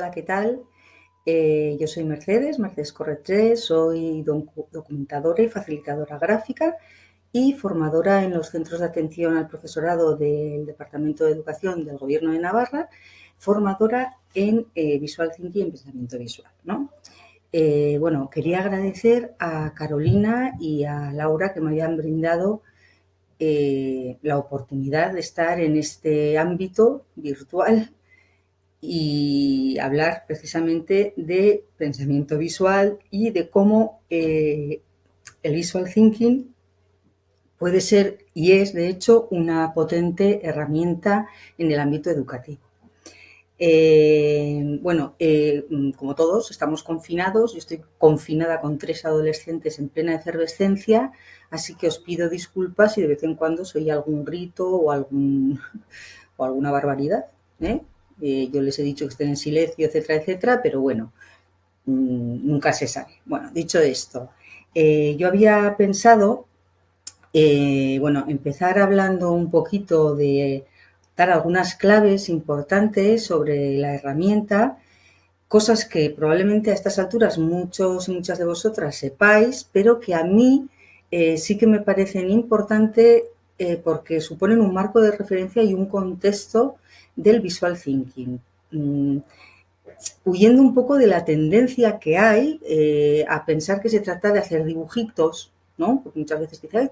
Hola, ¿qué tal? Yo soy Mercedes Corretré, soy documentadora y facilitadora gráfica y formadora en los centros de atención al profesorado del Departamento de Educación del Gobierno de Navarra, formadora en Visual Thinking y en pensamiento visual, ¿no? Bueno, quería agradecer a Carolina y a Laura que me hayan brindado la oportunidad de estar en este ámbito virtual y hablar precisamente de pensamiento visual y de cómo el visual thinking puede ser y es, de hecho, una potente herramienta en el ámbito educativo. Como todos, estamos confinados. Yo estoy confinada con 3 adolescentes en plena efervescencia, así que os pido disculpas si de vez en cuando se oye algún grito o alguna barbaridad, ¿eh? Yo les he dicho que estén en silencio, etcétera, etcétera, pero bueno, nunca se sabe. Bueno, dicho esto, yo había pensado, empezar hablando un poquito de dar algunas claves importantes sobre la herramienta, cosas que probablemente a estas alturas muchos y muchas de vosotras sepáis, pero que a mí sí que me parecen importantes porque suponen un marco de referencia y un contexto del visual thinking. Huyendo un poco de la tendencia que hay a pensar que se trata de hacer dibujitos, ¿no? Porque muchas veces dice, ay,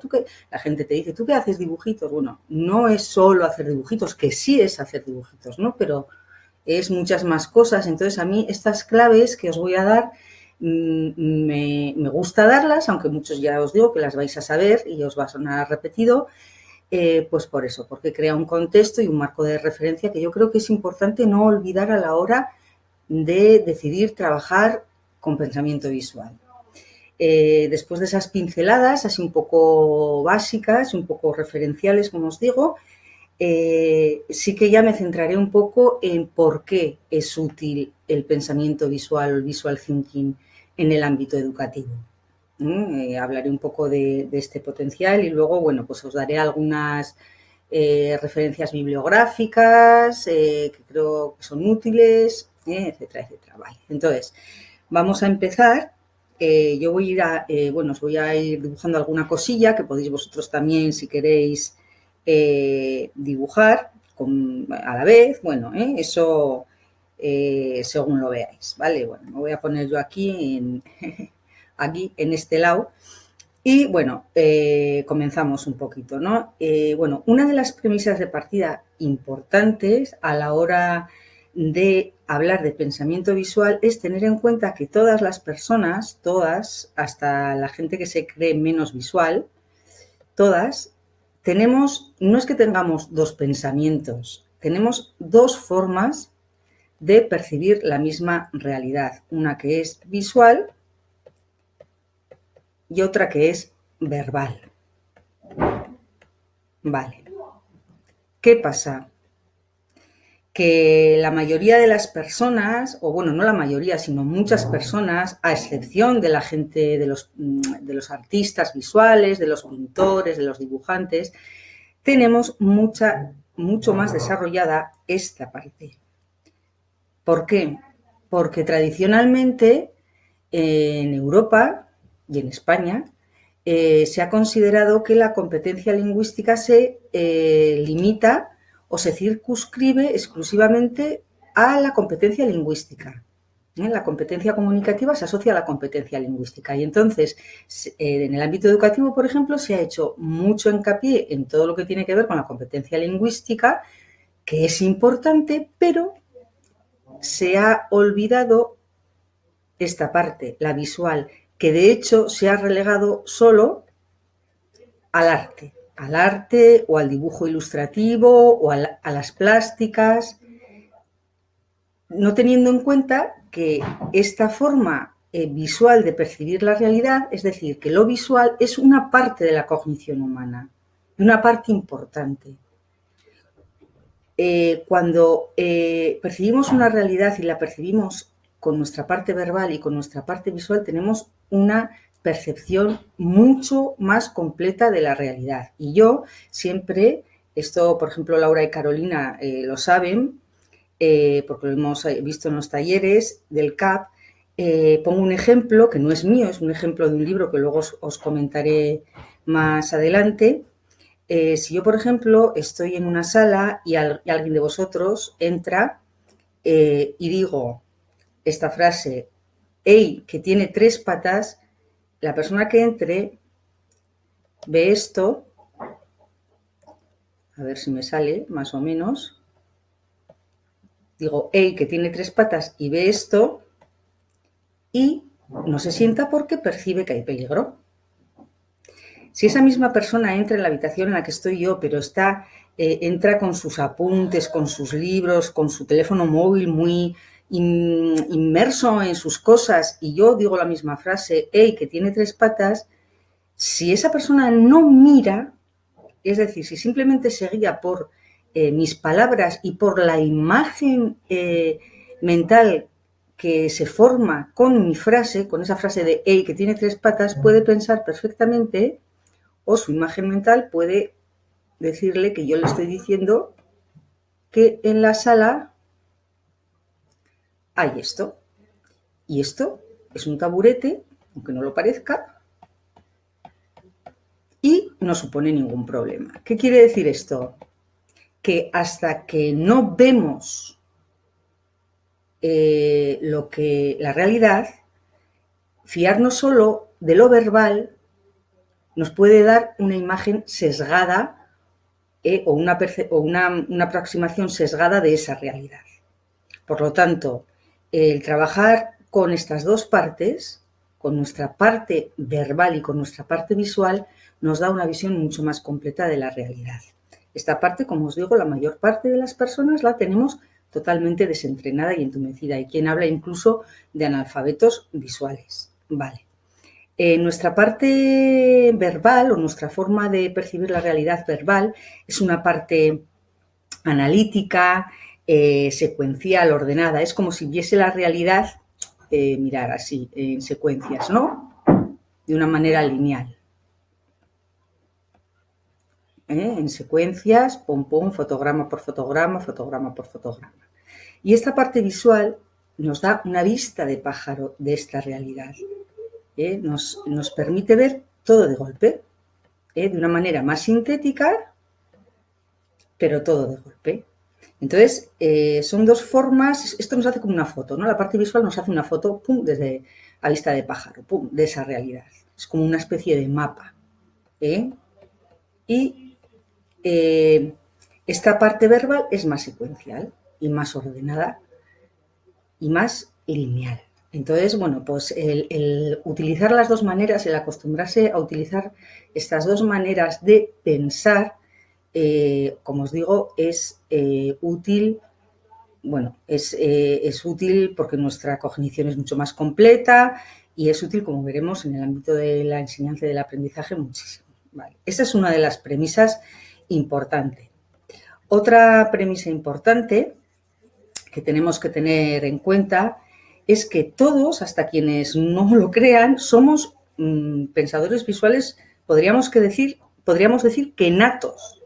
la gente te dice, ¿tú qué haces dibujitos? Bueno, no es solo hacer dibujitos, que sí es hacer dibujitos, ¿no? Pero es muchas más cosas. Entonces, a mí estas claves que os voy a dar, me gusta darlas, aunque muchos ya os digo que las vais a saber y os va a sonar repetido, pues por eso, porque crea un contexto y un marco de referencia que yo creo que es importante no olvidar a la hora de decidir trabajar con pensamiento visual. Después de esas pinceladas, así un poco básicas, un poco referenciales, como os digo, sí que ya me centraré un poco en por qué es útil el pensamiento visual o el visual thinking en el ámbito educativo. Hablaré un poco de este potencial y luego, bueno, pues os daré algunas referencias bibliográficas que creo que son útiles, etcétera, etcétera. Vale. Entonces, vamos a empezar. Yo voy a ir os voy a ir dibujando alguna cosilla que podéis vosotros también, si queréis, dibujar a la vez. Bueno, eso según lo veáis, ¿vale? Bueno, me voy a poner yo aquí en este lado. Y bueno, comenzamos un poquito, ¿no? Una de las premisas de partida importantes a la hora de hablar de pensamiento visual es tener en cuenta que todas las personas, todas, hasta la gente que se cree menos visual, todas no es que tengamos dos pensamientos, tenemos dos formas de percibir la misma realidad, una que es visual y otra que es verbal. Vale. ¿Qué pasa? Que la mayoría de las personas, o bueno, no la mayoría, sino muchas personas, a excepción de la gente, de los artistas visuales, de los pintores, de los dibujantes, tenemos mucho más desarrollada esta parte. ¿Por qué? Porque tradicionalmente en Europa y en España se ha considerado que la competencia lingüística se limita o se circunscribe exclusivamente a la competencia lingüística. La competencia comunicativa se asocia a la competencia lingüística y entonces en el ámbito educativo, por ejemplo, se ha hecho mucho hincapié en todo lo que tiene que ver con la competencia lingüística, que es importante, pero se ha olvidado esta parte, la visual, que de hecho se ha relegado solo al arte o al dibujo ilustrativo o a las plásticas, no teniendo en cuenta que esta forma visual de percibir la realidad, es decir, que lo visual es una parte de la cognición humana, una parte importante. Cuando percibimos una realidad y la percibimos con nuestra parte verbal y con nuestra parte visual, tenemos una percepción mucho más completa de la realidad. Y yo siempre, esto por ejemplo Laura y Carolina lo saben, porque lo hemos visto en los talleres del CAP. Pongo un ejemplo que no es mío, es un ejemplo de un libro que luego os comentaré más adelante. Si yo, por ejemplo, estoy en una sala y alguien de vosotros entra y digo esta frase, ¡ey, que tiene 3 patas! La persona que entre ve esto, a ver si me sale más o menos, digo, ¡ey, que tiene 3 patas! Y ve esto y no se sienta porque percibe que hay peligro. Si esa misma persona entra en la habitación en la que estoy yo, pero entra con sus apuntes, con sus libros, con su teléfono móvil muy inmerso en sus cosas, y yo digo la misma frase, hey, que tiene 3 patas, si esa persona no mira, es decir, si simplemente se guía por mis palabras y por la imagen mental que se forma con mi frase, con esa frase de hey, que tiene 3 patas, puede pensar perfectamente, o su imagen mental puede decirle que yo le estoy diciendo que en la sala hay esto. Y esto es un taburete, aunque no lo parezca, y no supone ningún problema. ¿Qué quiere decir esto? Que hasta que no vemos la realidad, fiarnos solo de lo verbal nos puede dar una imagen sesgada o una aproximación sesgada de esa realidad. Por lo tanto, el trabajar con estas dos partes, con nuestra parte verbal y con nuestra parte visual, nos da una visión mucho más completa de la realidad. Esta parte, como os digo, la mayor parte de las personas la tenemos totalmente desentrenada y entumecida. Hay quien habla incluso de analfabetos visuales. Vale. Nuestra parte verbal o nuestra forma de percibir la realidad verbal es una parte analítica, secuencial, ordenada. Es como si viese la realidad, mirar así, en secuencias, ¿no? De una manera lineal. En secuencias, pum, pum, fotograma por fotograma, fotograma por fotograma. Y esta parte visual nos da una vista de pájaro de esta realidad. Nos permite ver todo de golpe, de una manera más sintética, pero todo de golpe. Entonces, son dos formas, esto nos hace como una foto, ¿no? La parte visual nos hace una foto, pum, desde a vista de pájaro, pum, de esa realidad. Es como una especie de mapa. Y esta parte verbal es más secuencial y más ordenada y más lineal. Entonces, bueno, pues el utilizar las dos maneras, el acostumbrarse a utilizar estas dos maneras de pensar, como os digo, es útil. Bueno, es útil porque nuestra cognición es mucho más completa y es útil, como veremos, en el ámbito de la enseñanza y del aprendizaje muchísimo. Vale. Esa es una de las premisas importantes. Otra premisa importante que tenemos que tener en cuenta es que todos, hasta quienes no lo crean, somos pensadores visuales, podríamos decir que natos.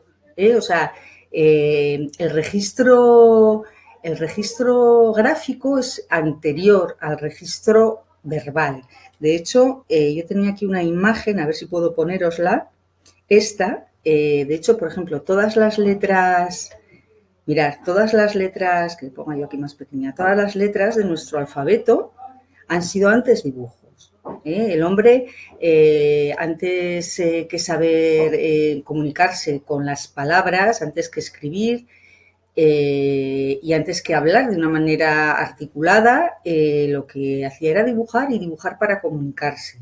O sea, el registro gráfico es anterior al registro verbal. De hecho, yo tenía aquí una imagen, a ver si puedo ponérosla. Esta, de hecho, por ejemplo, todas las letras, mirad, todas las letras, que ponga yo aquí más pequeña, todas las letras de nuestro alfabeto han sido antes dibujos. El hombre, antes que saber comunicarse con las palabras, antes que escribir, y antes que hablar de una manera articulada, lo que hacía era dibujar y dibujar para comunicarse.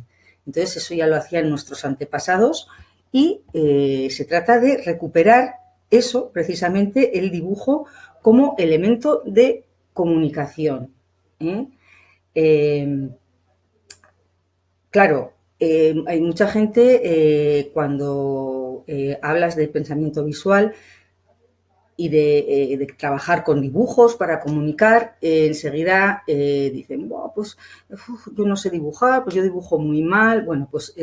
Entonces eso ya lo hacían nuestros antepasados y se trata de recuperar eso, precisamente el dibujo, como elemento de comunicación. Claro, hay mucha gente cuando hablas de pensamiento visual y de trabajar con dibujos para comunicar, enseguida dicen, pues yo no sé dibujar, pues yo dibujo muy mal. Bueno, pues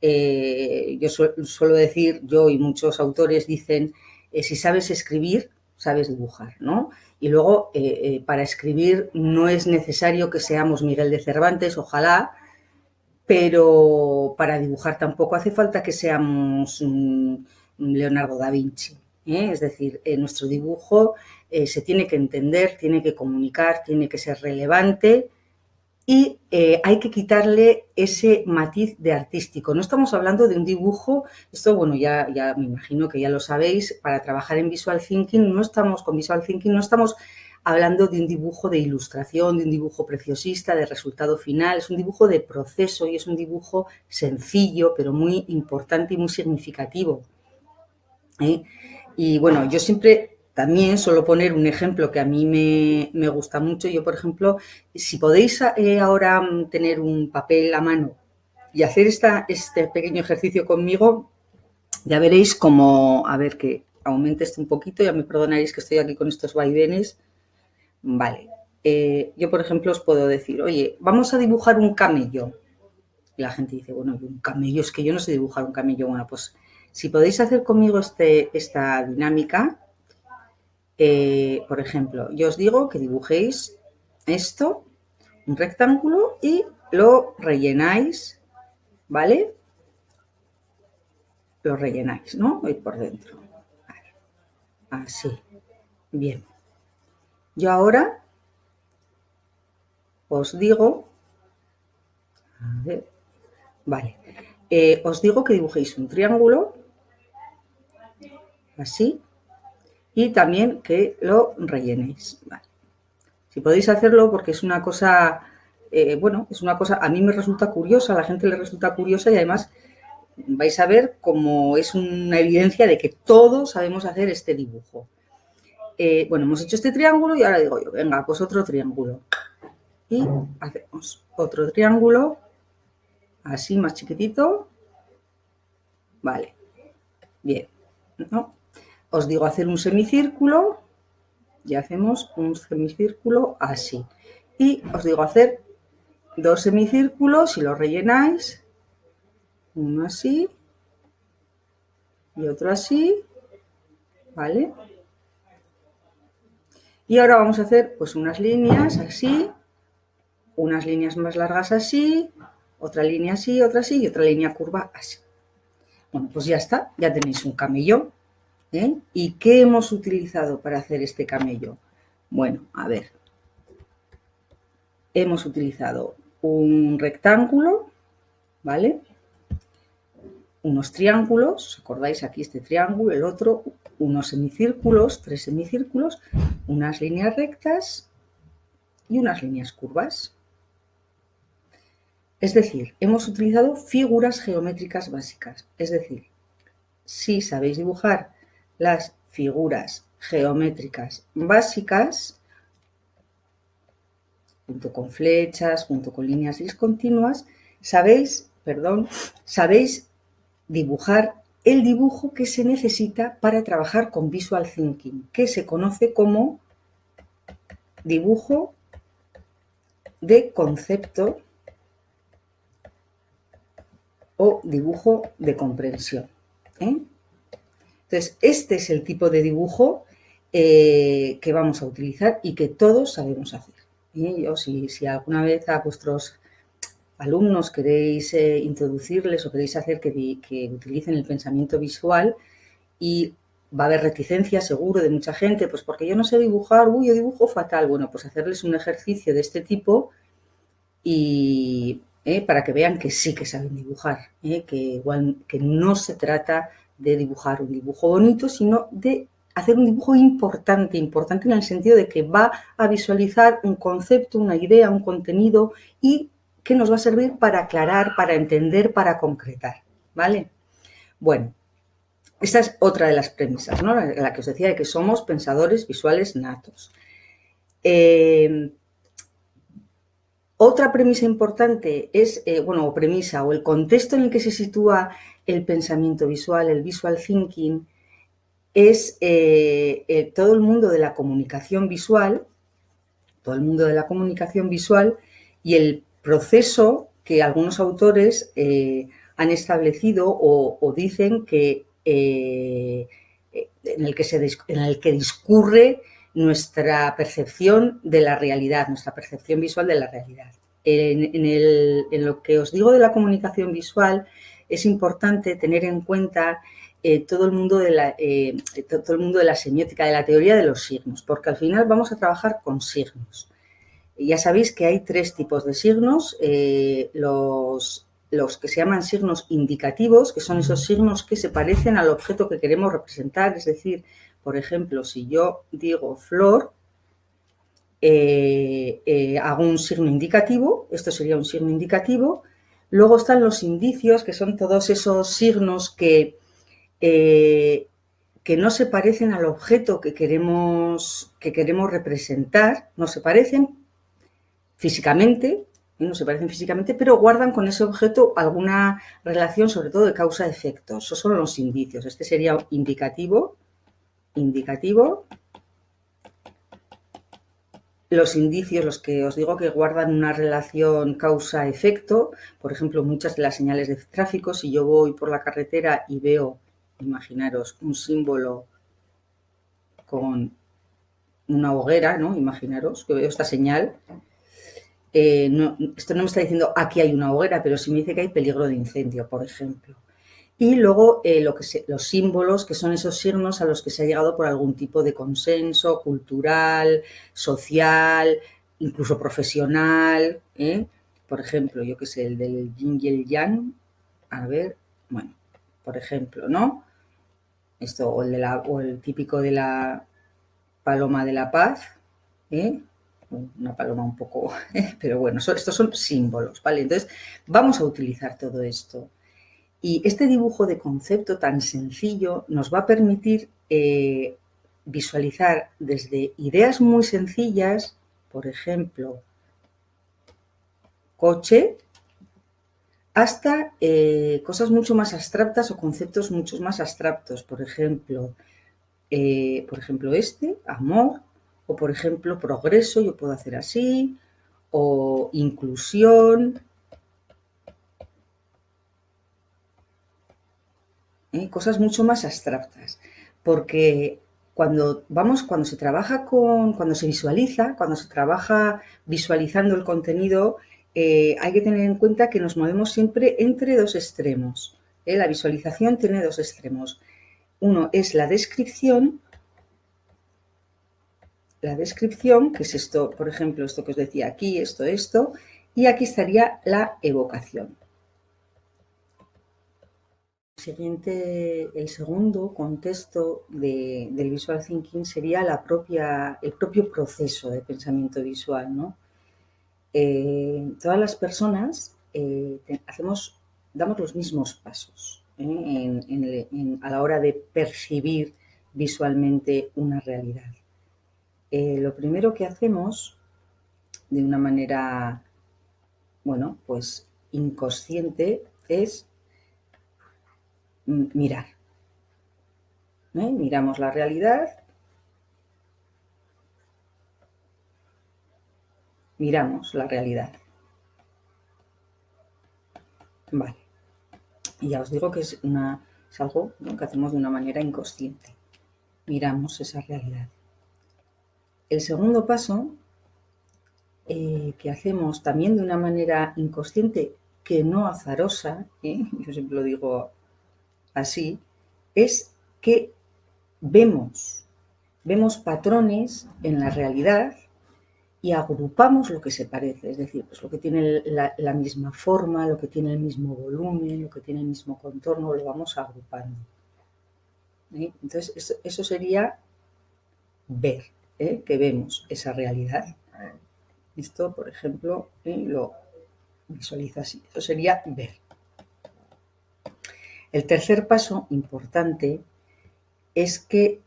yo suelo decir, yo y muchos autores dicen, si sabes escribir, sabes dibujar, ¿no? Y luego, para escribir no es necesario que seamos Miguel de Cervantes, ojalá, pero para dibujar tampoco hace falta que seamos Leonardo da Vinci, ¿eh? Es decir, nuestro dibujo se tiene que entender, tiene que comunicar, tiene que ser relevante y hay que quitarle ese matiz de artístico. No estamos hablando de un dibujo, esto bueno, ya me imagino que ya lo sabéis, para trabajar en Visual Thinking con Visual Thinking no estamos hablando de un dibujo de ilustración, de un dibujo preciosista, de resultado final, es un dibujo de proceso y es un dibujo sencillo, pero muy importante y muy significativo, ¿eh? Y bueno, yo siempre también suelo poner un ejemplo que a mí me gusta mucho. Yo, por ejemplo, si podéis ahora tener un papel a mano y hacer este pequeño ejercicio conmigo, ya veréis cómo, a ver que aumente esto un poquito, ya me perdonaréis que estoy aquí con estos vaivenes. Vale, yo por ejemplo os puedo decir, oye, vamos a dibujar un camello. Y la gente dice, bueno, un camello, es que yo no sé dibujar un camello. Bueno, pues si podéis hacer conmigo esta dinámica, por ejemplo, yo os digo que dibujéis esto, un rectángulo, y lo rellenáis, ¿vale? Lo rellenáis, ¿no? Ahí por dentro. Vale. Así. Bien. Yo ahora os digo, a ver, vale, os digo que dibujéis un triángulo, así, y también que lo rellenéis. Vale. Si podéis hacerlo, porque es una cosa, bueno, es una cosa, a mí me resulta curiosa, a la gente le resulta curiosa y además vais a ver cómo es una evidencia de que todos sabemos hacer este dibujo. Bueno, hemos hecho este triángulo y ahora digo yo, venga, pues otro triángulo. Y hacemos otro triángulo, así más chiquitito. Vale, bien, ¿no? Os digo hacer un semicírculo y hacemos un semicírculo así. Y os digo hacer dos semicírculos y los rellenáis. Uno así y otro así, ¿vale? Y ahora vamos a hacer pues unas líneas así, unas líneas más largas así, otra línea así, otra así y otra línea curva así. Bueno, pues ya está, ya tenéis un camello, ¿eh? ¿Y qué hemos utilizado para hacer este camello? Bueno, a ver, hemos utilizado un rectángulo, ¿vale? Unos triángulos, ¿os acordáis aquí este triángulo, el otro, unos semicírculos, tres semicírculos, unas líneas rectas y unas líneas curvas. Es decir, hemos utilizado figuras geométricas básicas. Es decir, si sabéis dibujar las figuras geométricas básicas, junto con flechas, junto con líneas discontinuas, sabéis dibujar el dibujo que se necesita para trabajar con Visual Thinking, que se conoce como dibujo de concepto o dibujo de comprensión, ¿eh? Entonces, este es el tipo de dibujo que vamos a utilizar y que todos sabemos hacer. Yo, si alguna vez a vuestros alumnos queréis introducirles o queréis hacer que utilicen el pensamiento visual, y va a haber reticencia seguro de mucha gente, pues porque yo no sé dibujar, yo dibujo fatal. Bueno, pues hacerles un ejercicio de este tipo y para que vean que sí que saben dibujar, que igual que no se trata de dibujar un dibujo bonito, sino de hacer un dibujo importante en el sentido de que va a visualizar un concepto, una idea, un contenido y que nos va a servir para aclarar, para entender, para concretar, ¿vale? Bueno, esta es otra de las premisas, ¿no? La que os decía de que somos pensadores visuales natos. Otra premisa importante es, o premisa o el contexto en el que se sitúa el pensamiento visual, el visual thinking, es todo el mundo de la comunicación visual, y el proceso que algunos autores han establecido o dicen que en el que discurre nuestra percepción de la realidad, nuestra percepción visual de la realidad. En lo que os digo de la comunicación visual, es importante tener en cuenta todo el mundo de la semiótica, de la teoría de los signos, porque al final vamos a trabajar con signos. Ya sabéis que hay 3 tipos de signos, los que se llaman signos indicativos, que son esos signos que se parecen al objeto que queremos representar, es decir, por ejemplo, si yo digo flor, hago un signo indicativo, esto sería un signo indicativo. Luego están los indicios, que son todos esos signos que no se parecen al objeto que queremos representar, no se parecen físicamente, pero guardan con ese objeto alguna relación, sobre todo de causa-efecto. Esos son los indicios. Este sería indicativo. Los indicios, los que os digo que guardan una relación causa-efecto, por ejemplo, muchas de las señales de tráfico, si yo voy por la carretera y veo, imaginaros, un símbolo con una hoguera, ¿no? Imaginaros que veo esta señal. Esto no me está diciendo aquí hay una hoguera, pero sí me dice que hay peligro de incendio, por ejemplo. Y luego los símbolos, que son esos signos a los que se ha llegado por algún tipo de consenso cultural, social, incluso profesional. Por ejemplo, yo qué sé, el del yin y el yang. A ver, bueno, por ejemplo, ¿no? Esto, o el típico de la paloma de la paz, una paloma un poco, pero bueno, estos son símbolos, ¿vale? Entonces, vamos a utilizar todo esto. Y este dibujo de concepto tan sencillo nos va a permitir visualizar desde ideas muy sencillas, por ejemplo, coche, hasta cosas mucho más abstractas o conceptos mucho más abstractos. Por ejemplo, amor, o por ejemplo, progreso, yo puedo hacer así, o inclusión, cosas mucho más abstractas, porque cuando se trabaja cuando se visualiza, cuando se trabaja visualizando el contenido, hay que tener en cuenta que nos movemos siempre entre 2 extremos. La visualización tiene 2 extremos. Uno es la descripción, que es esto, por ejemplo, esto que os decía aquí, esto, y aquí estaría la evocación. El segundo contexto del visual thinking sería el propio proceso de pensamiento visual, ¿no? Todas las personas damos los mismos pasos a la hora de percibir visualmente una realidad. Lo primero que hacemos de una manera, bueno, pues inconsciente es mirar. Miramos la realidad, Vale. Y ya os digo que es algo, ¿no?, que hacemos de una manera inconsciente. Miramos esa realidad. El segundo paso, que hacemos también de una manera inconsciente, que no azarosa, yo siempre lo digo así, es que vemos patrones en la realidad y agrupamos lo que se parece, es decir, pues lo que tiene la misma forma, lo que tiene el mismo volumen, lo que tiene el mismo contorno, lo vamos agrupando. Entonces, eso sería ver, que vemos esa realidad. Esto, por ejemplo, lo visualizo así. Eso sería ver. El tercer paso importante es que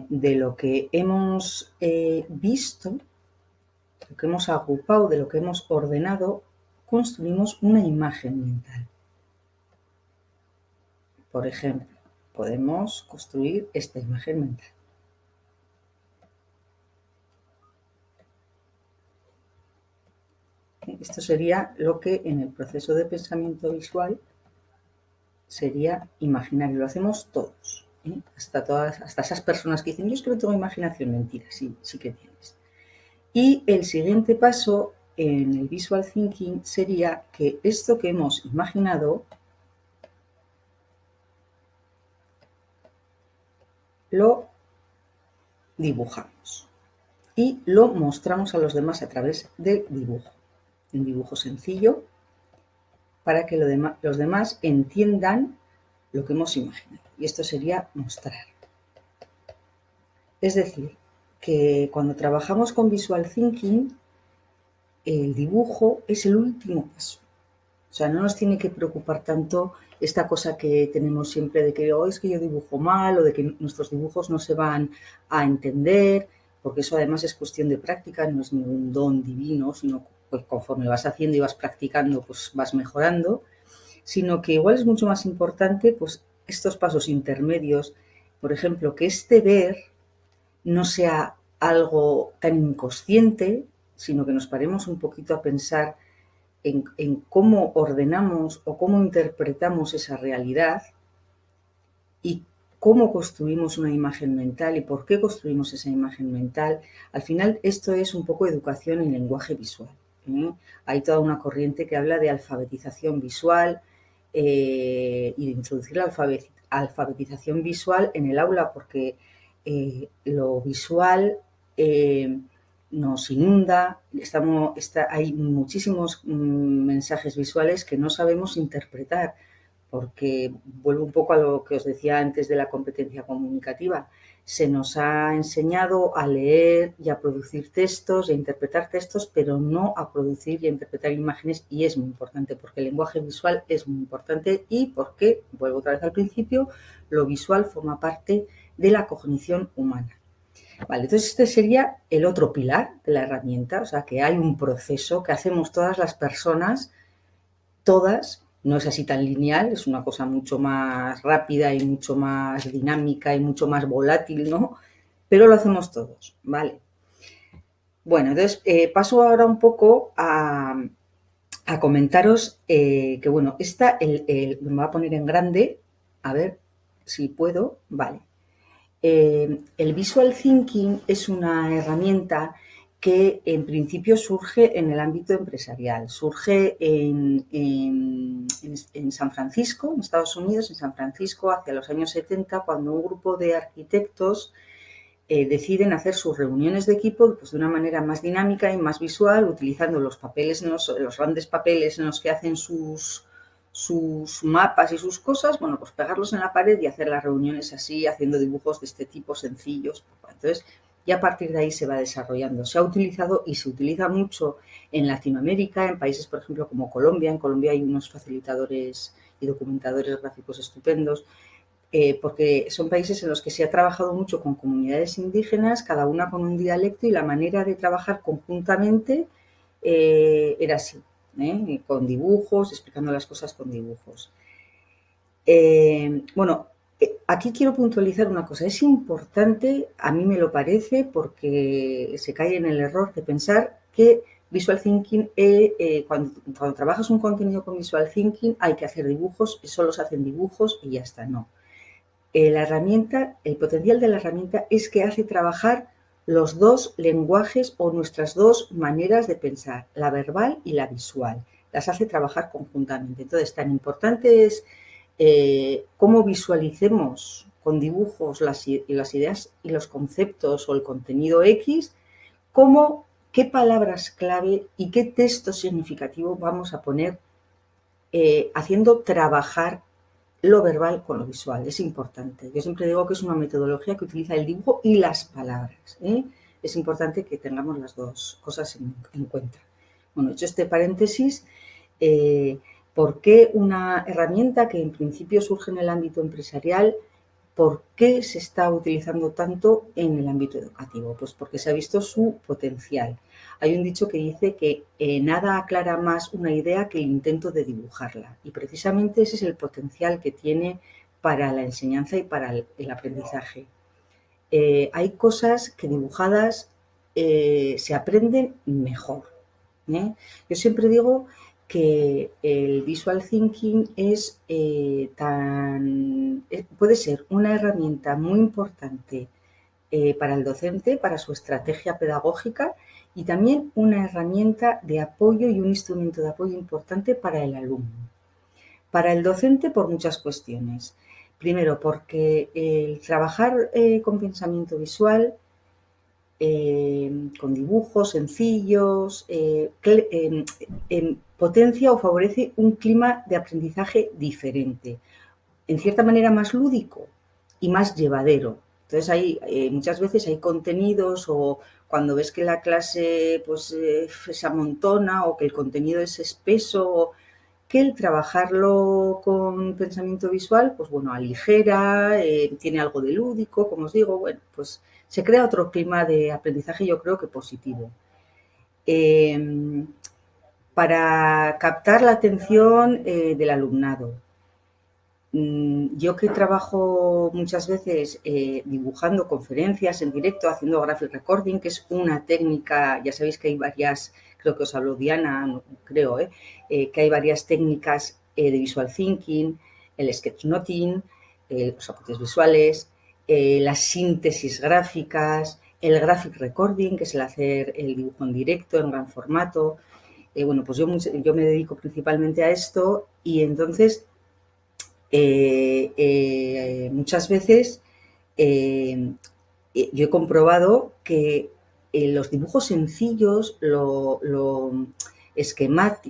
de lo que hemos visto, de lo que hemos agrupado, de lo que hemos ordenado, construimos una imagen mental. Por ejemplo, podemos construir esta imagen mental. Esto sería lo que en el proceso de pensamiento visual sería imaginar, y lo hacemos todos. Hasta esas personas que dicen, yo es que no tengo imaginación, mentira, sí, sí que tienes. Y el siguiente paso en el visual thinking sería que esto que hemos imaginado lo dibujamos y lo mostramos a los demás a través del dibujo. Un dibujo sencillo para que los demás entiendan lo que hemos imaginado. Y esto sería mostrar. Es decir, que cuando trabajamos con visual thinking, el dibujo es el último paso. O sea, no nos tiene que preocupar tanto esta cosa que tenemos siempre de que es que yo dibujo mal o de que nuestros dibujos no se van a entender, porque eso además es cuestión de práctica, no es ningún don divino, sino pues conforme vas haciendo y vas practicando, pues vas mejorando, sino que igual es mucho más importante pues estos pasos intermedios, por ejemplo, que este ver no sea algo tan inconsciente, sino que nos paremos un poquito a pensar en cómo ordenamos o cómo interpretamos esa realidad y cómo construimos una imagen mental y por qué construimos esa imagen mental. Al final, esto es un poco educación en lenguaje visual. Hay toda una corriente que habla de alfabetización visual y de introducir la alfabetización visual en el aula, porque lo visual nos inunda, hay muchísimos mensajes visuales que no sabemos interpretar, porque vuelvo un poco a lo que os decía antes de la competencia comunicativa. Se nos ha enseñado a leer y a producir textos, a interpretar textos, pero no a producir y a interpretar imágenes, y es muy importante porque el lenguaje visual es muy importante y porque, vuelvo otra vez al principio, lo visual forma parte de la cognición humana. Vale, entonces este sería el otro pilar de la herramienta, o sea que hay un proceso que hacemos todas las personas, todas, no es así tan lineal, es una cosa mucho más rápida y mucho más dinámica y mucho más volátil, ¿no? Pero lo hacemos todos, ¿vale? Bueno, entonces paso ahora un poco a comentaros que, bueno, me voy a poner en grande, a ver si puedo, vale. El visual thinking es una herramienta que en principio surge en el ámbito empresarial. Surge en San Francisco, en Estados Unidos, en San Francisco, hacia los años 70, cuando un grupo de arquitectos deciden hacer sus reuniones de equipo pues, de una manera más dinámica y más visual, utilizando los papeles, los grandes papeles en los que hacen sus mapas y sus cosas, bueno, pues pegarlos en la pared y hacer las reuniones así, haciendo dibujos de este tipo sencillos. Entonces, y a partir de ahí se va desarrollando. Se ha utilizado y se utiliza mucho en Latinoamérica, en países, por ejemplo, como Colombia. En Colombia hay unos facilitadores y documentadores gráficos estupendos, porque son países en los que se ha trabajado mucho con comunidades indígenas, cada una con un dialecto, y la manera de trabajar conjuntamente era así, con dibujos, explicando las cosas con dibujos. Bueno, aquí quiero puntualizar una cosa. Es importante, a mí me lo parece, porque se cae en el error de pensar que Visual Thinking, cuando trabajas un contenido con Visual Thinking, hay que hacer dibujos, solo se hacen dibujos y ya está, no. La herramienta, el potencial de la herramienta es que hace trabajar los dos lenguajes o nuestras dos maneras de pensar, la verbal y la visual. Las hace trabajar conjuntamente. Entonces, tan importante es cómo visualicemos con dibujos las ideas y los conceptos o el contenido X, como qué palabras clave y qué texto significativo vamos a poner haciendo trabajar lo verbal con lo visual. Es importante. Yo siempre digo que es una metodología que utiliza el dibujo y las palabras. Es importante que tengamos las dos cosas en cuenta. Bueno, hecho este paréntesis, ¿por qué una herramienta que en principio surge en el ámbito empresarial, por qué se está utilizando tanto en el ámbito educativo? Pues porque se ha visto su potencial. Hay un dicho que dice que nada aclara más una idea que el intento de dibujarla, y precisamente ese es el potencial que tiene para la enseñanza y para el aprendizaje. Hay cosas que dibujadas se aprenden mejor. Yo siempre digo que el visual thinking puede ser una herramienta muy importante para el docente, para su estrategia pedagógica, y también una herramienta de apoyo y un instrumento de apoyo importante para el alumno. Para el docente por muchas cuestiones. Primero, porque el trabajar con pensamiento visual, con dibujos sencillos, potencia o favorece un clima de aprendizaje diferente, en cierta manera más lúdico y más llevadero. Entonces muchas veces hay contenidos, o cuando ves que la clase pues, se amontona, o que el contenido es espeso, que el trabajarlo con pensamiento visual, pues bueno, aligera, tiene algo de lúdico, como os digo, bueno, pues se crea otro clima de aprendizaje, yo creo que positivo. Para captar la atención del alumnado. Yo que trabajo muchas veces dibujando conferencias en directo, haciendo graphic recording, que es una técnica, ya sabéis que hay varias, creo que os habló Diana, no, creo, que hay varias técnicas de visual thinking, el sketchnoting, los apuntes visuales, las síntesis gráficas, el graphic recording, que es el hacer el dibujo en directo, en gran formato. Bueno, pues yo me dedico principalmente a esto, y entonces muchas veces yo he comprobado que los dibujos sencillos,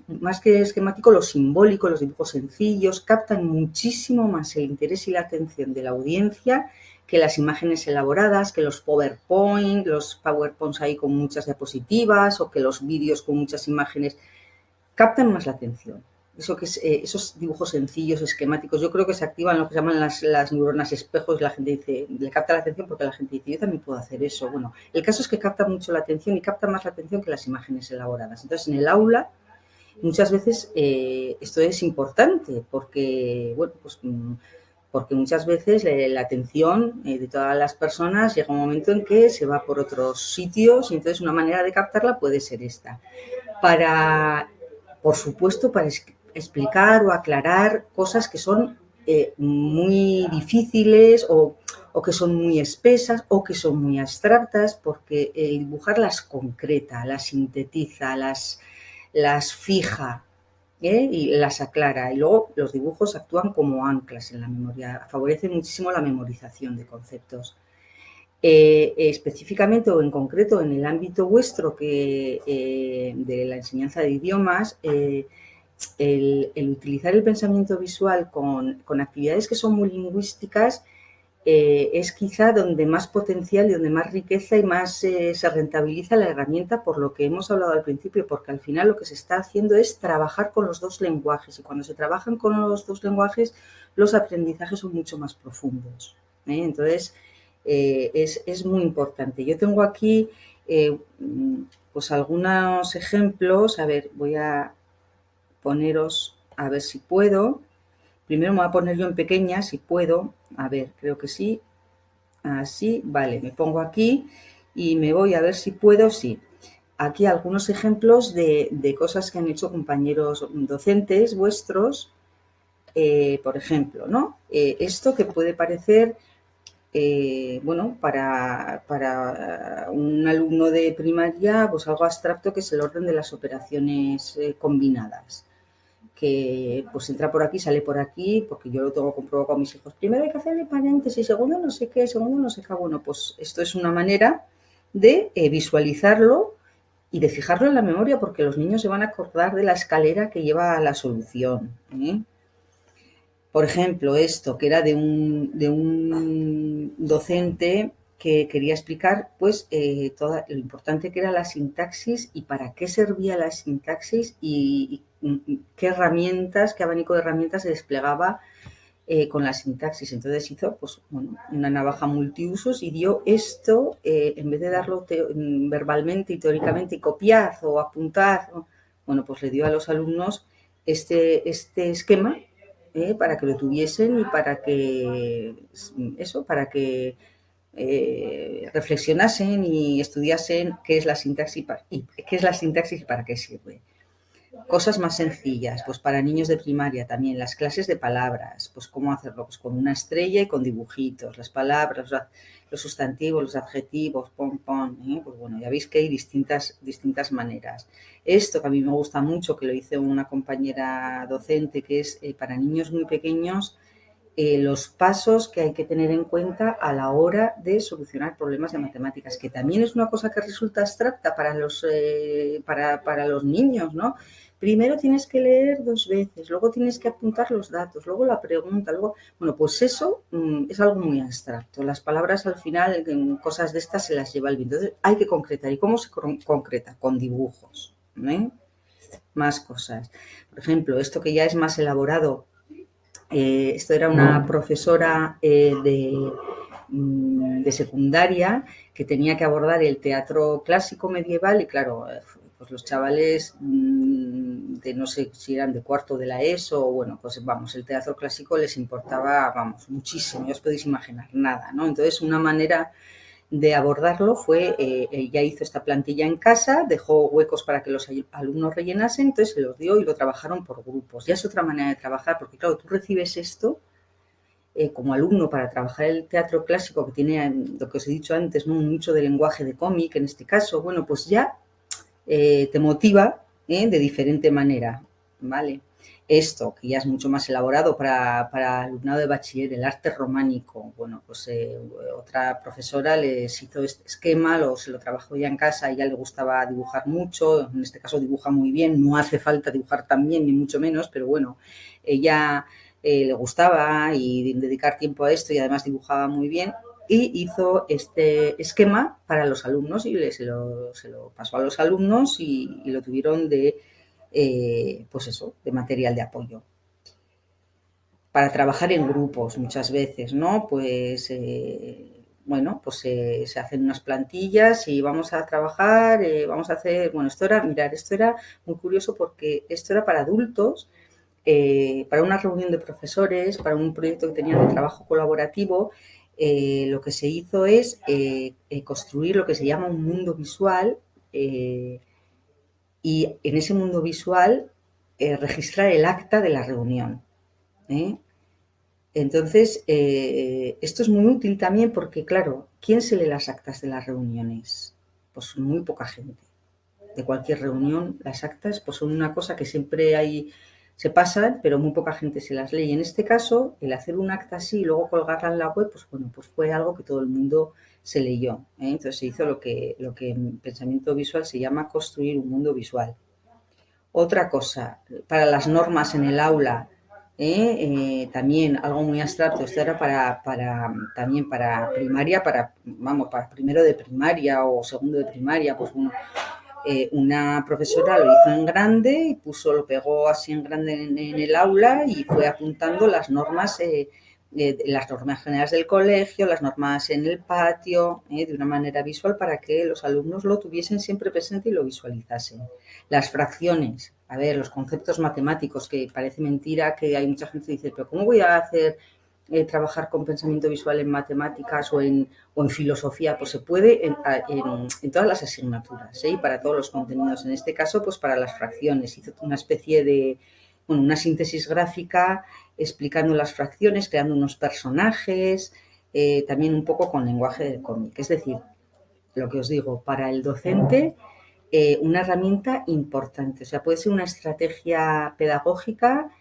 más que esquemático, lo simbólico, los dibujos sencillos, captan muchísimo más el interés y la atención de la audiencia que las imágenes elaboradas, que los PowerPoints ahí con muchas diapositivas, o que los vídeos con muchas imágenes. Captan más la atención. Esos dibujos sencillos, esquemáticos, yo creo que se activan lo que se llaman las neuronas espejos. La gente dice, le capta la atención porque la gente dice, yo también puedo hacer eso. Bueno, el caso es que capta mucho la atención, y capta más la atención que las imágenes elaboradas. Entonces, en el aula, muchas veces esto es importante porque, bueno, pues porque muchas veces la atención de todas las personas llega un momento en que se va por otros sitios, y entonces una manera de captarla puede ser esta. Por supuesto, para explicar o aclarar cosas que son muy difíciles, o que son muy espesas, o que son muy abstractas, porque el dibujar las concreta, las sintetiza, las fija, y las aclara. Y luego los dibujos actúan como anclas en la memoria, favorecen muchísimo la memorización de conceptos. Específicamente o en concreto en el ámbito vuestro de la enseñanza de idiomas, el utilizar el pensamiento visual con actividades que son muy lingüísticas es quizá donde más potencial y donde más riqueza y más se rentabiliza la herramienta, por lo que hemos hablado al principio, porque al final lo que se está haciendo es trabajar con los dos lenguajes, y cuando se trabajan con los dos lenguajes los aprendizajes son mucho más profundos. Entonces, es muy importante. Yo tengo aquí pues algunos ejemplos. A ver, voy a poneros, a ver si puedo. Primero me voy a poner yo en pequeña, si puedo. A ver, creo que sí. Así, vale, me pongo aquí y me voy a ver si puedo, sí. Aquí algunos ejemplos de cosas que han hecho compañeros docentes vuestros. Por ejemplo, ¿no? Esto que puede parecer, bueno, para un alumno de primaria, pues algo abstracto, que es el orden de las operaciones combinadas, que pues entra por aquí, sale por aquí, porque yo lo tengo comprobado con mis hijos. Primero hay que hacerle paréntesis, segundo no sé qué, segundo no sé qué. Bueno, pues esto es una manera de visualizarlo y de fijarlo en la memoria, porque los niños se van a acordar de la escalera que lleva a la solución. Por ejemplo, esto, que era de un docente que quería explicar pues lo importante que era la sintaxis, y para qué servía la sintaxis, y qué herramientas, qué abanico de herramientas se desplegaba con la sintaxis. Entonces hizo pues, bueno, una navaja multiusos y dio esto, en vez de darlo verbalmente y teóricamente y copiad o apuntad, bueno, pues le dio a los alumnos este esquema para que lo tuviesen, y para que reflexionasen y estudiasen qué es la sintaxis y para qué sirve. Cosas más sencillas, pues para niños de primaria también, las clases de palabras, pues cómo hacerlo, pues con una estrella y con dibujitos, las palabras, los sustantivos, los adjetivos, pom, pom, pues bueno, ya veis que hay distintas maneras. Esto que a mí me gusta mucho, que lo hice una compañera docente, que es para niños muy pequeños, los pasos que hay que tener en cuenta a la hora de solucionar problemas de matemáticas, que también es una cosa que resulta abstracta para los niños, ¿no? Primero tienes que leer 2 veces, luego tienes que apuntar los datos, luego la pregunta, luego... Bueno, pues eso es algo muy abstracto. Las palabras al final, en cosas de estas, se las lleva el viento. Entonces hay que concretar. ¿Y cómo se concreta? Con dibujos, ¿eh? Más cosas. Por ejemplo, esto que ya es más elaborado, esto era una profesora de secundaria que tenía que abordar el teatro clásico medieval y claro, pues los chavales de no sé si eran de cuarto de la ESO o bueno, pues vamos, el teatro clásico les importaba, vamos, muchísimo, ya os podéis imaginar, nada, ¿no? Entonces una manera de abordarlo fue, ella hizo esta plantilla en casa, dejó huecos para que los alumnos rellenasen, entonces se los dio y lo trabajaron por grupos. Ya es otra manera de trabajar, porque claro, tú recibes esto como alumno para trabajar el teatro clásico, que tiene lo que os he dicho antes, ¿no? Mucho de lenguaje de cómic en este caso, bueno, pues ya te motiva de diferente manera, ¿vale? Esto, que ya es mucho más elaborado para alumnado de bachiller, el arte románico, bueno, pues otra profesora les hizo este esquema, se lo trabajó ya en casa, a ella le gustaba dibujar mucho, en este caso dibuja muy bien, no hace falta dibujar tan bien, ni mucho menos, pero bueno, ella le gustaba y dedicar tiempo a esto y además dibujaba muy bien, y hizo este esquema para los alumnos y se lo pasó a los alumnos y lo tuvieron pues eso, de material de apoyo. Para trabajar en grupos muchas veces, ¿no? Pues, bueno, pues se hacen unas plantillas y vamos a trabajar, vamos a hacer, bueno, esto era muy curioso porque esto era para adultos, para una reunión de profesores, para un proyecto que tenían de trabajo colaborativo, lo que se hizo es construir lo que se llama un mundo visual y en ese mundo visual registrar el acta de la reunión. ¿Eh? Entonces, esto es muy útil también porque, claro, ¿quién se lee las actas de las reuniones? Pues muy poca gente. De cualquier reunión, las actas pues son una cosa que siempre se pasan, pero muy poca gente se las lee. Y en este caso, el hacer un acta así y luego colgarla en la web, pues bueno, pues fue algo que todo el mundo se leyó. Entonces se hizo lo que en pensamiento visual se llama construir un mundo visual. Otra cosa, para las normas en el aula, también algo muy abstracto, esto era también para primaria, para primero de primaria o segundo de primaria, pues bueno, una profesora lo hizo en grande y lo pegó así en grande en el aula y fue apuntando las normas generales del colegio, las normas en el patio, de una manera visual para que los alumnos lo tuviesen siempre presente y lo visualizasen. Las fracciones, a ver, los conceptos matemáticos, que parece mentira que hay mucha gente que dice, pero ¿cómo voy a hacer trabajar con pensamiento visual en matemáticas o en filosofía? Pues se puede en todas las asignaturas, y para todos los contenidos. En este caso, pues para las fracciones. Hizo una especie de, bueno, una síntesis gráfica explicando las fracciones, creando unos personajes, también un poco con lenguaje del cómic. Es decir, lo que os digo, para el docente, una herramienta importante. O sea, puede ser una estrategia pedagógica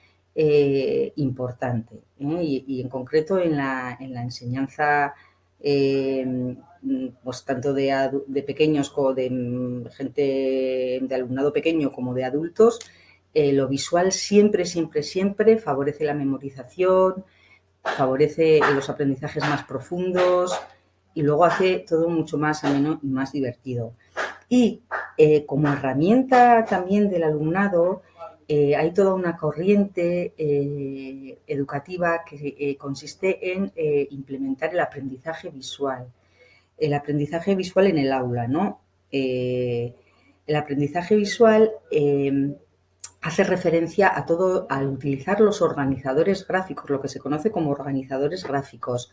importante. Y en concreto en la enseñanza, pues tanto de pequeños como de gente, de alumnado pequeño como de adultos, lo visual siempre, siempre, siempre favorece la memorización, favorece los aprendizajes más profundos y luego hace todo mucho más ameno y más divertido. Y como herramienta también del alumnado, hay toda una corriente educativa que consiste en implementar el aprendizaje visual. El aprendizaje visual en el aula, ¿no? El aprendizaje visual hace referencia a todo, al utilizar los organizadores gráficos, lo que se conoce como organizadores gráficos.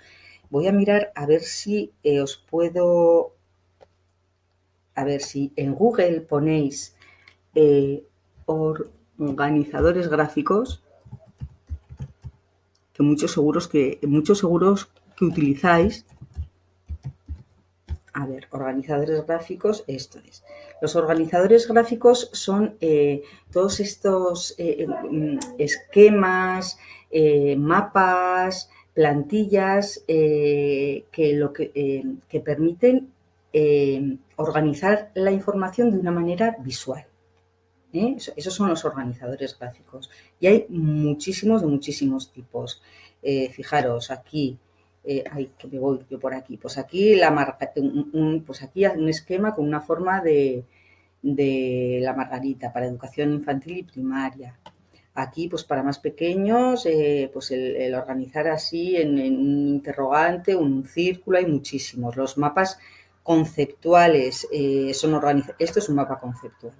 Voy a mirar a ver si os puedo... A ver si en Google ponéis organizadores gráficos que muchos seguros que utilizáis. A ver, organizadores gráficos, esto es. Los organizadores gráficos son todos estos esquemas, mapas, plantillas que permiten organizar la información de una manera visual. Esos son los organizadores gráficos. Y hay muchísimos de muchísimos tipos. Fijaros, aquí, que me voy yo por aquí. Pues aquí, pues aquí un esquema con una forma de la margarita para educación infantil y primaria. Aquí, pues para más pequeños, pues el organizar así en un interrogante, un círculo, hay muchísimos. Los mapas conceptuales son organizados. Esto es un mapa conceptual.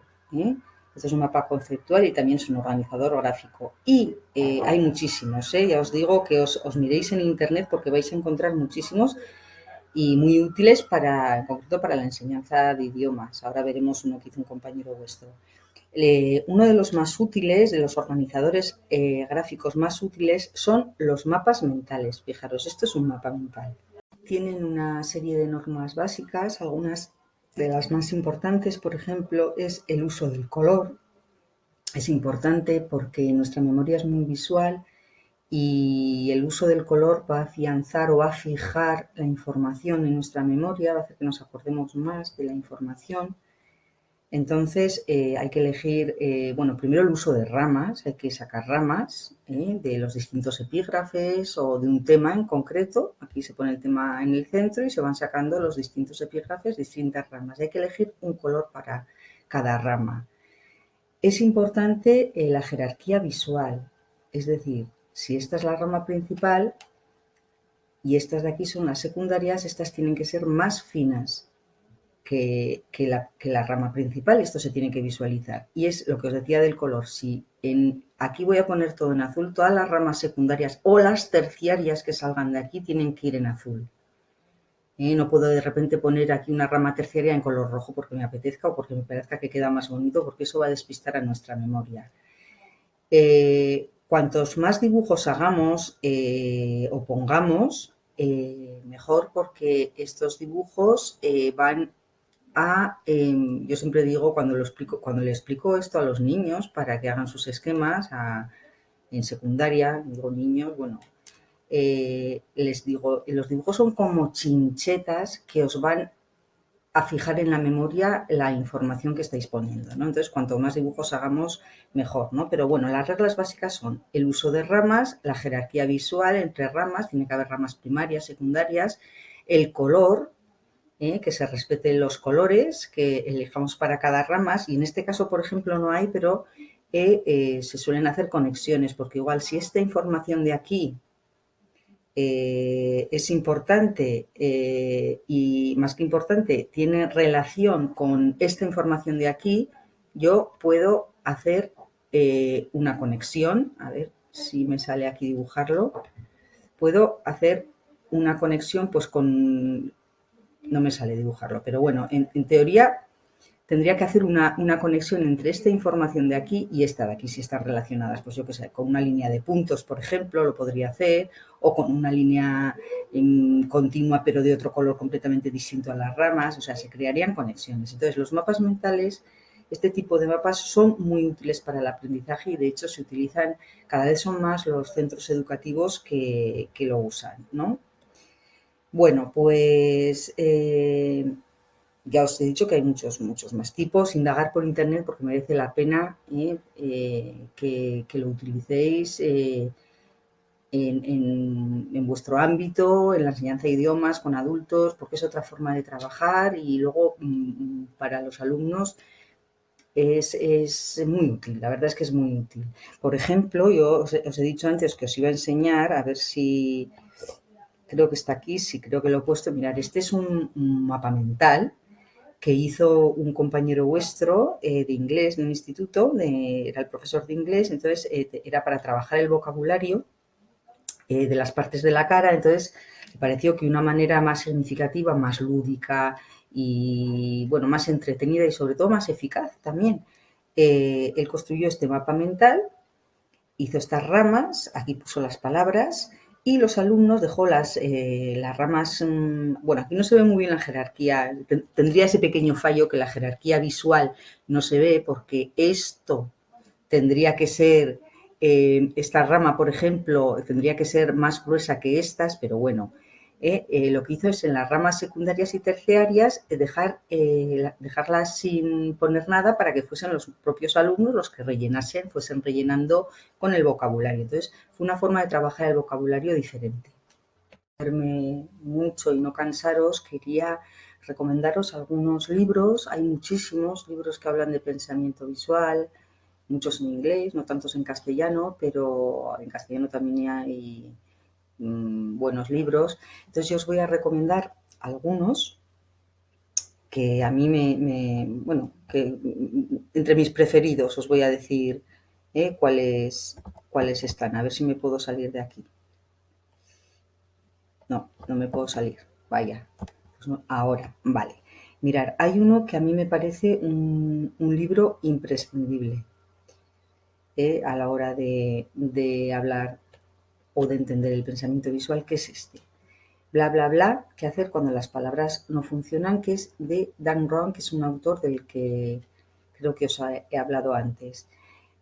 Esto es un mapa conceptual y también es un organizador gráfico. Y hay muchísimos, ya os digo que os miréis en internet porque vais a encontrar muchísimos y muy útiles en concreto para la enseñanza de idiomas. Ahora veremos uno que hizo un compañero vuestro. Uno de los más útiles, de los organizadores gráficos más útiles, son los mapas mentales. Fijaros, esto es un mapa mental. Tienen una serie de normas básicas, algunas de las más importantes, por ejemplo, es el uso del color. Es importante porque nuestra memoria es muy visual y el uso del color va a afianzar o va a fijar la información en nuestra memoria, va a hacer que nos acordemos más de la información. Entonces hay que elegir, primero el uso de ramas, hay que sacar ramas de los distintos epígrafes o de un tema en concreto. Aquí se pone el tema en el centro y se van sacando los distintos epígrafes, distintas ramas. Hay que elegir un color para cada rama. Es importante la jerarquía visual, es decir, si esta es la rama principal y estas de aquí son las secundarias, estas tienen que ser más finas que la rama principal. Esto se tiene que visualizar. Y es lo que os decía del color. Si aquí voy a poner todo en azul, todas las ramas secundarias o las terciarias que salgan de aquí tienen que ir en azul. No puedo de repente poner aquí una rama terciaria en color rojo porque me apetezca o porque me parezca que queda más bonito, porque eso va a despistar a nuestra memoria. Cuantos más dibujos hagamos o pongamos, mejor, porque estos dibujos van yo siempre digo cuando le explico esto a los niños para que hagan sus esquemas en secundaria, digo niños, les digo, los dibujos son como chinchetas que os van a fijar en la memoria la información que estáis poniendo, ¿no? Entonces, cuanto más dibujos hagamos, mejor, ¿no? Pero bueno, las reglas básicas son el uso de ramas, la jerarquía visual entre ramas, tiene que haber ramas primarias, secundarias, el color, que se respeten los colores que elijamos para cada rama, y en este caso, por ejemplo, no hay, pero se suelen hacer conexiones, porque igual si esta información de aquí es importante y más que importante tiene relación con esta información de aquí, yo puedo hacer una conexión. A ver si me sale aquí dibujarlo. Puedo hacer una conexión pues con... No me sale dibujarlo, pero bueno, en teoría tendría que hacer una conexión entre esta información de aquí y esta de aquí, si están relacionadas. Pues yo qué sé, con una línea de puntos, por ejemplo, lo podría hacer, o con una línea continua, pero de otro color completamente distinto a las ramas. O sea, se crearían conexiones. Entonces, los mapas mentales, este tipo de mapas son muy útiles para el aprendizaje y, de hecho, se utilizan, cada vez son más los centros educativos que lo usan, ¿no? Bueno, pues... ya os he dicho que hay muchos más tipos. Indagar por internet porque merece la pena que lo utilicéis en vuestro ámbito, en la enseñanza de idiomas con adultos, porque es otra forma de trabajar y luego para los alumnos es muy útil. La verdad es que es muy útil. Por ejemplo, yo os he dicho antes que os iba a enseñar, a ver si... Creo que está aquí, sí, creo que lo he puesto. Mirad, este es un mapa mental que hizo un compañero vuestro de inglés de un instituto, era el profesor de inglés. Entonces era para trabajar el vocabulario de las partes de la cara. Entonces me pareció que una manera más significativa, más lúdica y bueno, más entretenida y sobre todo más eficaz también, Él construyó este mapa mental, hizo estas ramas, aquí puso las palabras y los alumnos dejó las ramas, bueno, aquí no se ve muy bien la jerarquía, tendría ese pequeño fallo que la jerarquía visual no se ve porque esto tendría que ser, esta rama, por ejemplo, tendría que ser más gruesa que estas, pero bueno, lo que hizo es en las ramas secundarias y terciarias dejarlas sin poner nada para que fuesen los propios alumnos los que fuesen rellenando con el vocabulario. Entonces, fue una forma de trabajar el vocabulario diferente. Verme mucho y no cansaros, quería recomendaros algunos libros. Hay muchísimos libros que hablan de pensamiento visual, muchos en inglés, no tantos en castellano, pero en castellano también hay buenos libros. Entonces yo os voy a recomendar algunos que a mí bueno, que entre mis preferidos os voy a decir cuáles están. A ver si me puedo salir de aquí. No, no me puedo salir. Vaya. Pues no, ahora, vale. Mirar, hay uno que a mí me parece un libro imprescindible a la hora de hablar o de entender el pensamiento visual, que es este. Bla, bla, bla, qué hacer cuando las palabras no funcionan, que es de Dan Rowan, que es un autor del que creo que os he hablado antes.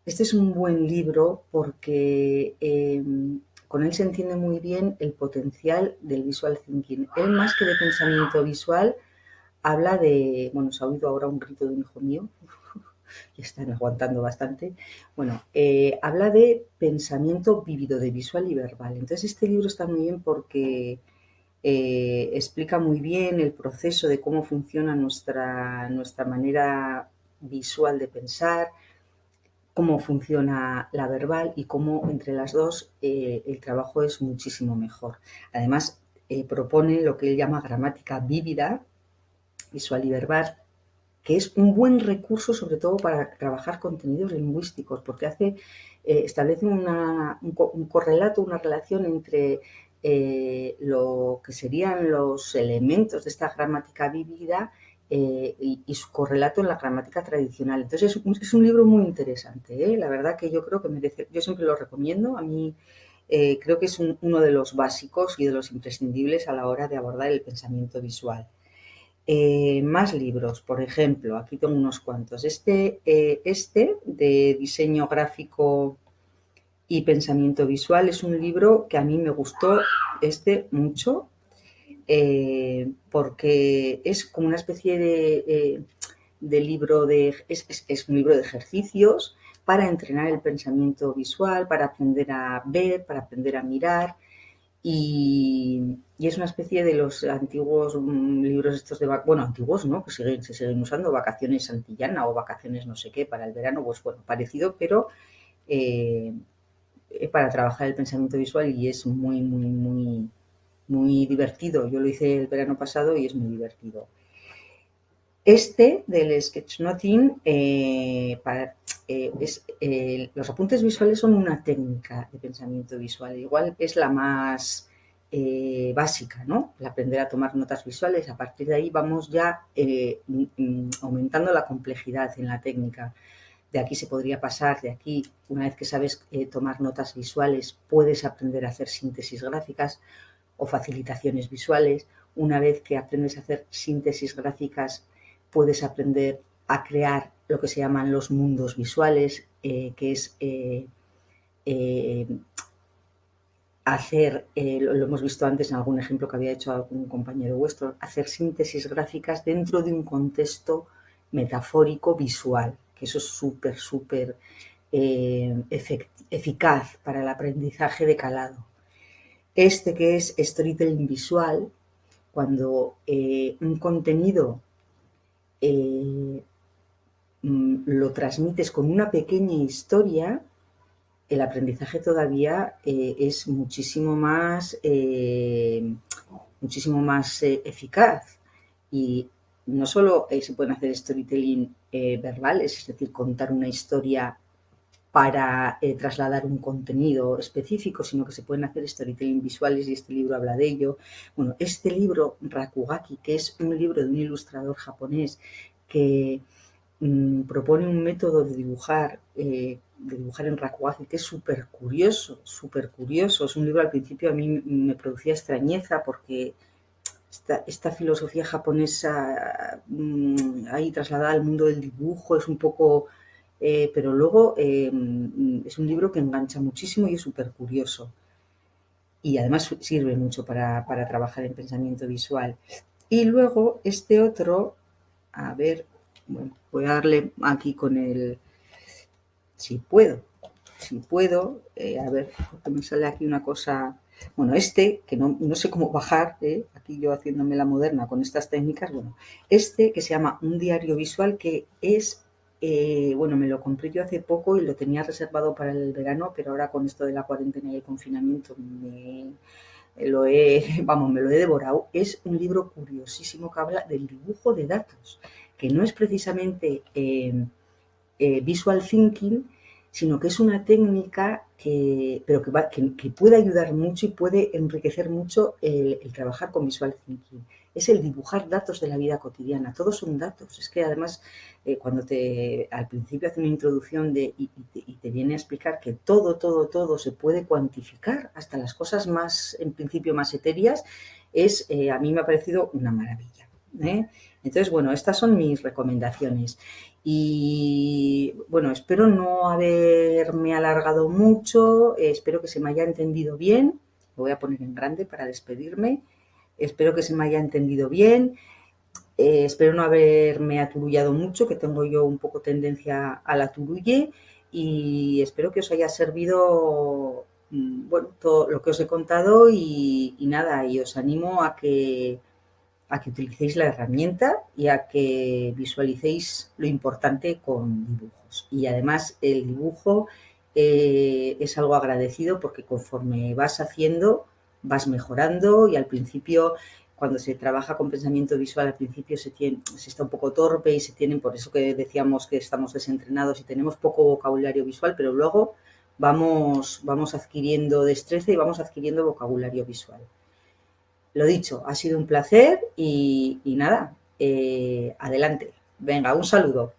Este es un buen libro porque con él se entiende muy bien el potencial del visual thinking. Él, más que de pensamiento visual, habla de, bueno, se ha oído ahora un grito de un hijo mío, y están aguantando bastante. Bueno, habla de pensamiento vívido, de visual y verbal. Entonces este libro está muy bien porque explica muy bien el proceso de cómo funciona nuestra manera visual de pensar, cómo funciona la verbal y cómo entre las dos el trabajo es muchísimo mejor. Además, propone lo que él llama gramática vívida, visual y verbal, que es un buen recurso sobre todo para trabajar contenidos lingüísticos, porque establece un correlato, una relación entre lo que serían los elementos de esta gramática vívida y su correlato en la gramática tradicional. Entonces es un libro muy interesante, ¿eh? La verdad que yo creo que merece, yo siempre lo recomiendo, a mí creo que es uno de los básicos y de los imprescindibles a la hora de abordar el pensamiento visual. Más libros, por ejemplo, aquí tengo unos cuantos. Este de diseño gráfico y pensamiento visual es un libro que a mí me gustó mucho porque es como una especie de libro es un libro de ejercicios para entrenar el pensamiento visual, para aprender a ver, para aprender a mirar. Y es una especie de los antiguos libros estos bueno, antiguos, ¿no? Que se siguen usando, Vacaciones Santillana o Vacaciones no sé qué para el verano, pues bueno, parecido, pero eh, para trabajar el pensamiento visual y es muy, muy, muy, muy divertido. Yo lo hice el verano pasado y es muy divertido. Del sketchnoting, los apuntes visuales son una técnica de pensamiento visual. Igual es la más básica, ¿no? El aprender a tomar notas visuales. A partir de ahí vamos ya aumentando la complejidad en la técnica. De aquí se podría pasar, de aquí, una vez que sabes tomar notas visuales, puedes aprender a hacer síntesis gráficas o facilitaciones visuales. Una vez que aprendes a hacer síntesis gráficas, puedes aprender a crear lo que se llaman los mundos visuales, que es hacer, lo hemos visto antes en algún ejemplo que había hecho algún compañero vuestro, hacer síntesis gráficas dentro de un contexto metafórico visual, que eso es súper, súper eficaz para el aprendizaje de calado. Que es storytelling visual, cuando un contenido lo transmites con una pequeña historia, el aprendizaje todavía es muchísimo más eficaz. Y no solo se pueden hacer storytelling verbales, es decir, contar una historia para trasladar un contenido específico, sino que se pueden hacer storytelling visuales y este libro habla de ello. Bueno, este libro, Rakugaki, que es un libro de un ilustrador japonés que propone un método de dibujar en Rakuazi que es súper curioso, súper curioso. Es un libro al principio a mí me producía extrañeza porque esta filosofía japonesa ahí trasladada al mundo del dibujo es un poco... pero luego es un libro que engancha muchísimo y es súper curioso. Y además sirve mucho para trabajar en pensamiento visual. Y luego este otro, a ver, bueno, voy a darle aquí con el, si puedo, a ver, porque me sale aquí una cosa, bueno, este, que no sé cómo bajar, aquí yo haciéndome la moderna con estas técnicas, bueno, este que se llama Un diario visual, que es, bueno, me lo compré yo hace poco y lo tenía reservado para el verano, pero ahora con esto de la cuarentena y el confinamiento me lo he devorado. Es un libro curiosísimo que habla del dibujo de datos, que no es precisamente visual thinking, sino que es una técnica que puede ayudar mucho y puede enriquecer mucho el trabajar con visual thinking. Es el dibujar datos de la vida cotidiana. Todos son datos. Es que además, cuando al principio hace una introducción y te viene a explicar que todo se puede cuantificar, hasta las cosas más, en principio, más etéreas, a mí me ha parecido una maravilla. Entonces, bueno, estas son mis recomendaciones. Y bueno, espero no haberme alargado mucho, espero que se me haya entendido bien. Lo voy a poner en grande para despedirme. Espero que se me haya entendido bien. Espero no haberme aturullado mucho, que tengo yo un poco tendencia a la turulle. Y espero que os haya servido, bueno, todo lo que os he contado y nada, y os animo a que utilicéis la herramienta y a que visualicéis lo importante con dibujos. Y además el dibujo es algo agradecido porque conforme vas haciendo, vas mejorando y al principio, cuando se trabaja con pensamiento visual, al principio se está un poco torpe y se tienen, por eso que decíamos que estamos desentrenados y tenemos poco vocabulario visual, pero luego vamos adquiriendo destreza y vamos adquiriendo vocabulario visual. Lo dicho, ha sido un placer y nada, adelante. Venga, un saludo.